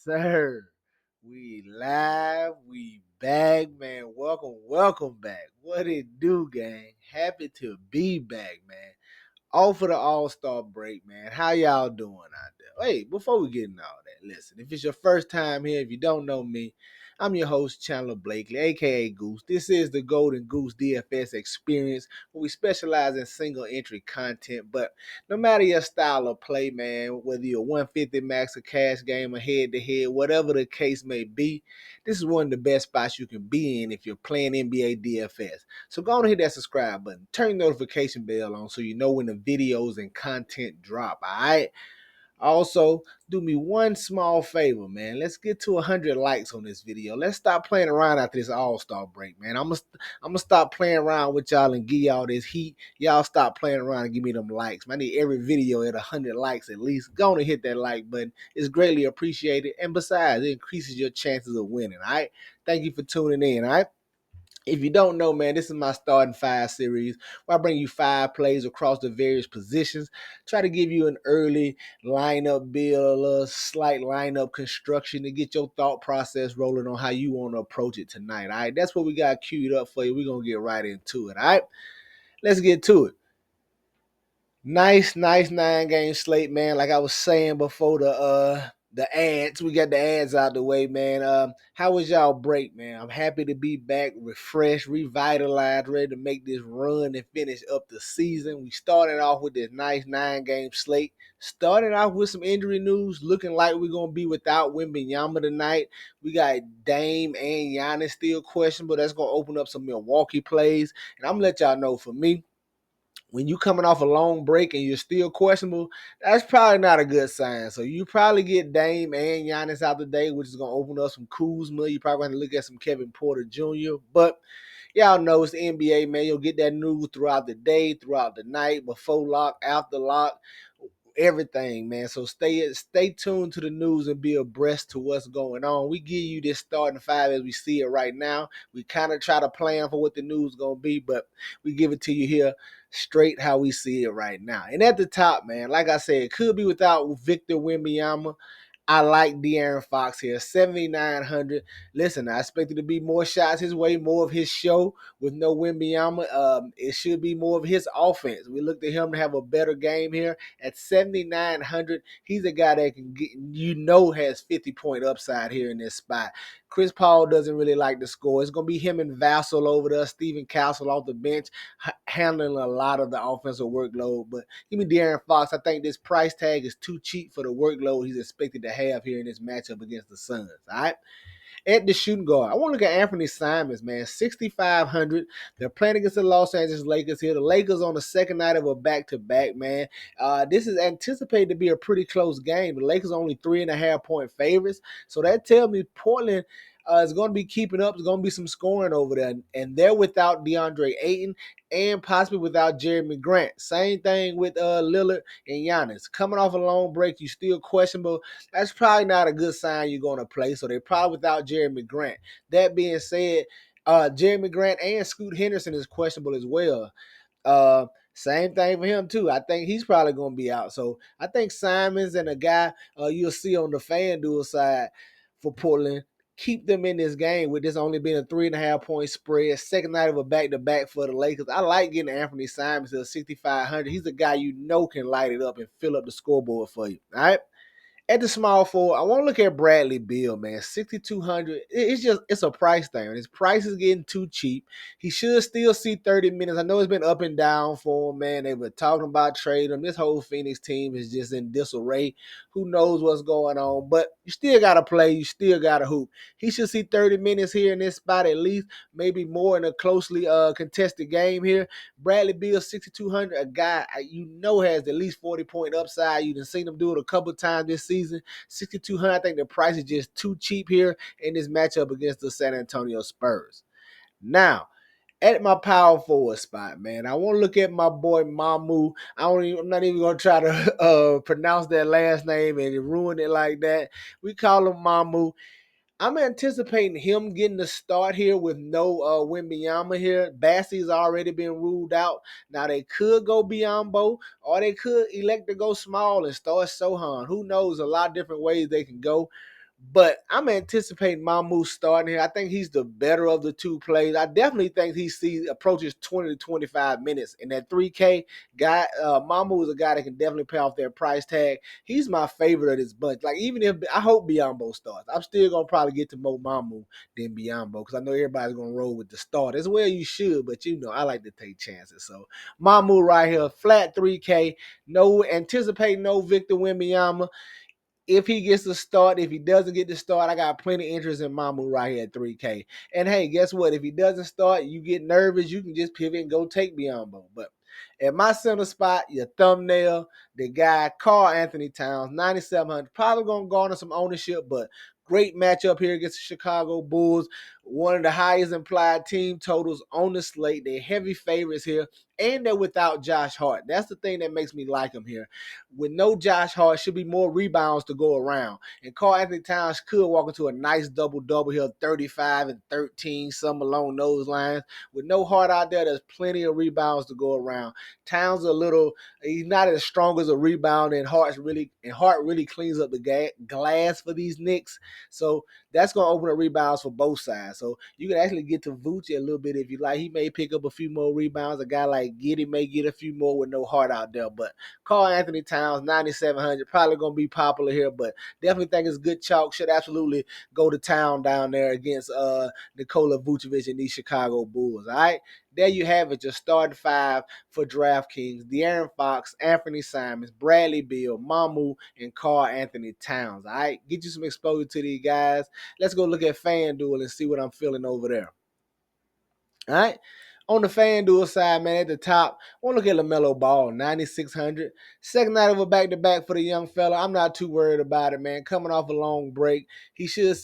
sir. We live. We back, man. Welcome back. What it do, gang? Happy to be back, man. Off of the All-Star break, man. How y'all doing out there? Hey, before we get into all that, listen, if it's your first time here, if you don't know me, I'm your host, Chandler Blakely, aka Goose. This is the Golden Goose DFS experience where we specialize in single entry content. But no matter your style of play, man, whether you're 150 max, a cash game, or head to head, whatever the case may be, this is one of the best spots you can be in if you're playing NBA DFS. So go on and hit that subscribe button. Turn the notification bell on so you know when the videos and content drop, all right? Also, do me one small favor, man. Let's get to 100 likes on this video. Let's stop playing around after this All-Star break, man. I'm gonna stop playing around with y'all and give y'all this heat. Y'all stop playing around and give me them likes. Man, I need every video at 100 likes at least. Go on and hit that like button. It's greatly appreciated. And besides, it increases your chances of winning, all right? Thank you for tuning in, all right? If you don't know, man, this is my starting five series where I bring you five plays across the various positions. Try to give you an early lineup build, a little slight lineup construction to get your thought process rolling on how you want to approach it tonight. All right, that's what we got queued up for you. We're going to get right into it. All right, let's get to it. Nice 9-game slate, man. Like I was saying before the ads, we got the ads out the way, man. How was y'all break, man? I'm happy to be back, refreshed, revitalized, ready to make this run and finish up the season. We started off with this nice 9-game slate. Started off with some injury news, looking like we're gonna be without Wembanyama tonight. We got Dame and Giannis still questionable. That's gonna open up some Milwaukee plays, and I'm gonna let y'all know for me, when you coming off a long break and you're still questionable, that's probably not a good sign. So you probably get Dame and Giannis out today, which is going to open up some Kuzma. You probably going to look at some Kevin Porter Jr. But y'all know it's the NBA, man. You'll get that news throughout the day, throughout the night, before lock, after lock, everything, man. So stay tuned to the news and be abreast to what's going on. We give you this starting five as we see it right now. We kind of try to plan for what the news is going to be, but we give it to you here straight how we see it right now. And at the top, man, like I said, it could be without Victor Wembanyama. I like De'Aaron Fox here, 7,900. Listen, I expected to be more shots his way, more of his show with no Wembanyama. It should be more of his offense. We looked at him to have a better game here at 7,900. He's a guy that can get, has 50-point upside here in this spot. Chris Paul doesn't really like to score. It's going to be him and Vassell over there, Stephen Castle off the bench, handling a lot of the offensive workload. But give me De'Aaron Fox. I think this price tag is too cheap for the workload he's expected to have here in this matchup against the Suns. All right. At the shooting guard, I want to look at Anthony Simons, man. 6,500. They're playing against the Los Angeles Lakers here. The Lakers on the second night of a back-to-back, man. This is anticipated to be a pretty close game. The Lakers are only 3.5-point favorites. So that tells me Portland is going to be keeping up. There's going to be some scoring over there. And they're without DeAndre Ayton and possibly without Jeremy Grant. Same thing with Lillard and Giannis. Coming off a long break, you still questionable. That's probably not a good sign you're going to play. So they're probably without Jeremy Grant. That being said, Jeremy Grant and Scoot Henderson is questionable as well. Same thing for him too. I think he's probably going to be out. So I think Simons and a guy you'll see on the FanDuel side for Portland, keep them in this game with this only being a 3.5-point spread. Second night of a back-to-back for the Lakers. I like getting Anthony Simons to 6,500. He's a guy can light it up and fill up the scoreboard for you. All right. At the small forward, I want to look at Bradley Beal, man. 6,200. It's a price thing. His price is getting too cheap. He should still see 30 minutes. I know it's been up and down for him, man. They were talking about trading him. This whole Phoenix team is just in disarray. Who knows what's going on? But you still got to play. You still got to hoop. He should see 30 minutes here in this spot at least, maybe more in a closely contested game here. Bradley Beal, 6,200, a guy has at least 40-point upside. You've seen him do it a couple of times this season. 6,200, I think the price is just too cheap here in this matchup against the San Antonio Spurs. Now, at my power forward spot, man, I want to look at my boy Mamu. I'm not even going to try to pronounce that last name and ruin it like that. We call him Mamu. I'm anticipating him getting the start here with no Wembanyama here. Bassey's already been ruled out. Now, they could go Biyombo, or they could elect to go small and start Sohan. Who knows? A lot of different ways they can go. But I'm anticipating Mamu starting here. I think he's the better of the two plays. I definitely think approaches 20 to 25 minutes. And that 3K guy, Mamu is a guy that can definitely pay off their price tag. He's my favorite of this bunch. Like, even if I hope Biombo starts, I'm still gonna probably get to more Mamu than Biombo because I know everybody's gonna roll with the start. As well you should, but I like to take chances. So Mamu right here, flat 3K, no anticipating no Victor Wembanyama. If he gets the start, if he doesn't get the start, I got plenty of interest in Mamu right here at 3K. And hey, guess what? If he doesn't start, you get nervous, you can just pivot and go take Biombo. But at my center spot, your thumbnail, the guy, Karl Anthony Towns, 9,700. Probably going to garner some ownership, but great matchup here against the Chicago Bulls. One of the highest implied team totals on the slate. They're heavy favorites here, and they're without Josh Hart. That's the thing that makes me like them here. With no Josh Hart, should be more rebounds to go around. And Karl Anthony Towns could walk into a nice double-double here, 35 and 13, something along those lines. With no Hart out there, there's plenty of rebounds to go around. Towns he's not as strong as a rebound, and Hart really cleans up the glass for these Knicks. So that's going to open up rebounds for both sides. So you can actually get to Vooch a little bit if you like. He may pick up a few more rebounds. A guy like Giddey may get a few more with no Hart out there. But Karl Anthony Towns, 9,700, probably going to be popular here, but definitely think it's good chalk. Should absolutely go to town down there against Nikola Vucevic and these Chicago Bulls. All right, there you have it. Your starting five for DraftKings: De'Aaron Fox, Anthony Simons, Bradley Beal, Mamu, and Karl Anthony Towns. All right, get you some exposure to these guys. Let's go look at FanDuel and see what I'm feeling over there. All right. On the FanDuel side, man, at the top, I want to look at LaMelo Ball, 9,600. Second night of a back-to-back for the young fella. I'm not too worried about it, man. Coming off a long break, he should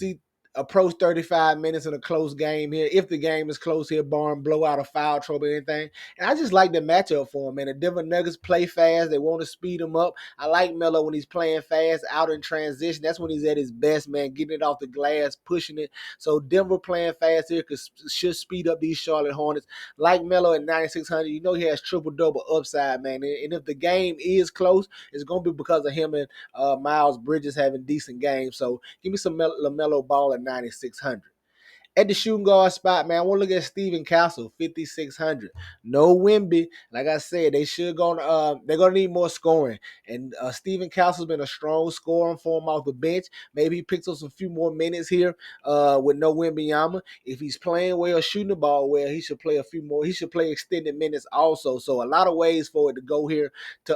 approach 35 minutes in a close game here. If the game is close here, barring blowout or foul trouble or anything. And I just like the matchup for him, man. The Denver Nuggets play fast. They want to speed him up. I like Melo when he's playing fast, out in transition. That's when he's at his best, man, getting it off the glass, pushing it. So Denver playing fast here should speed up these Charlotte Hornets. Like Melo at 9,600, he has triple-double upside, man. And if the game is close, it's going to be because of him and Miles Bridges having decent games. So give me some LaMelo Ball at 9,600. At the shooting guard spot, man, I want to look at Steven Castle, 5,600. No Wemby. Like I said, they're gonna need more scoring. And Steven Castle's been a strong scorer for him off the bench. Maybe he picks up some few more minutes here with no Wembanyama. If he's playing well, shooting the ball well, he should play a few more. He should play extended minutes also. So a lot of ways for it to go here.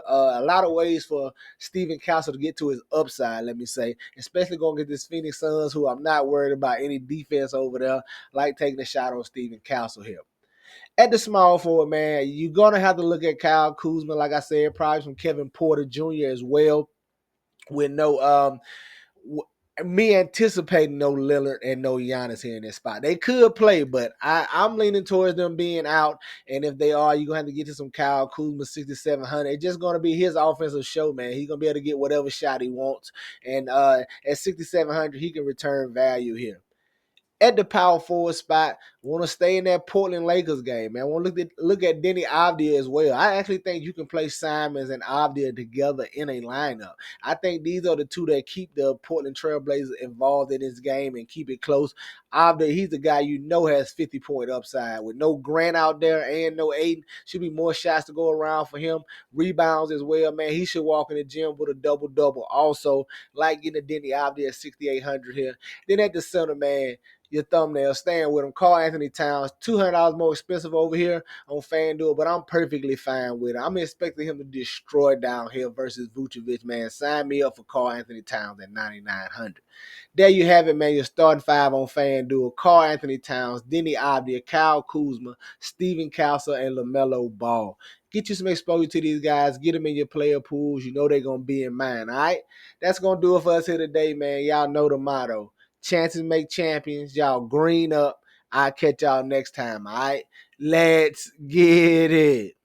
A lot of ways for Steven Castle to get to his upside, let me say. Especially going to get this Phoenix Suns, who I'm not worried about any defense over there. Like taking a shot on Steven Castle here. At the small forward, man, you're going to have to look at Kyle Kuzma, like I said, probably from Kevin Porter Jr. as well, with me anticipating no Lillard and no Giannis here in this spot. They could play, but I'm leaning towards them being out. And if they are, you're going to have to get to some Kyle Kuzma, 6,700. It's just going to be his offensive show, man. He's going to be able to get whatever shot he wants. And at 6,700, he can return value here. At the power forward spot, want to stay in that Portland Lakers game, man. I want to look at Denny Avdia as well. I actually think you can play Simons and Avdia together in a lineup. I think these are the two that keep the Portland Trailblazers involved in this game and keep it close. Avdia, he's the guy has 50-point upside. With no Grant out there and no Aiden, should be more shots to go around for him. Rebounds as well, man. He should walk in the gym with a double-double. Also, like getting a Denny Avdia at 6,800 here. Then at the center, man, your thumbnail, staying with him. Karl Anthony Towns, $200 more expensive over here on FanDuel, but I'm perfectly fine with it. I'm expecting him to destroy down here versus Vucevic, man. Sign me up for Karl Anthony Towns at 9,900. There you have it, man. Your starting five on FanDuel: Karl Anthony Towns, Denny Avdia, Kyle Kuzma, Steven Castle, and LaMelo Ball. Get you some exposure to these guys. Get them in your player pools. You know they're going to be in mine, all right? That's going to do it for us here today, man. Y'all know the motto. Chances make champions. Y'all green up. I'll catch y'all next time. All right. Let's get it.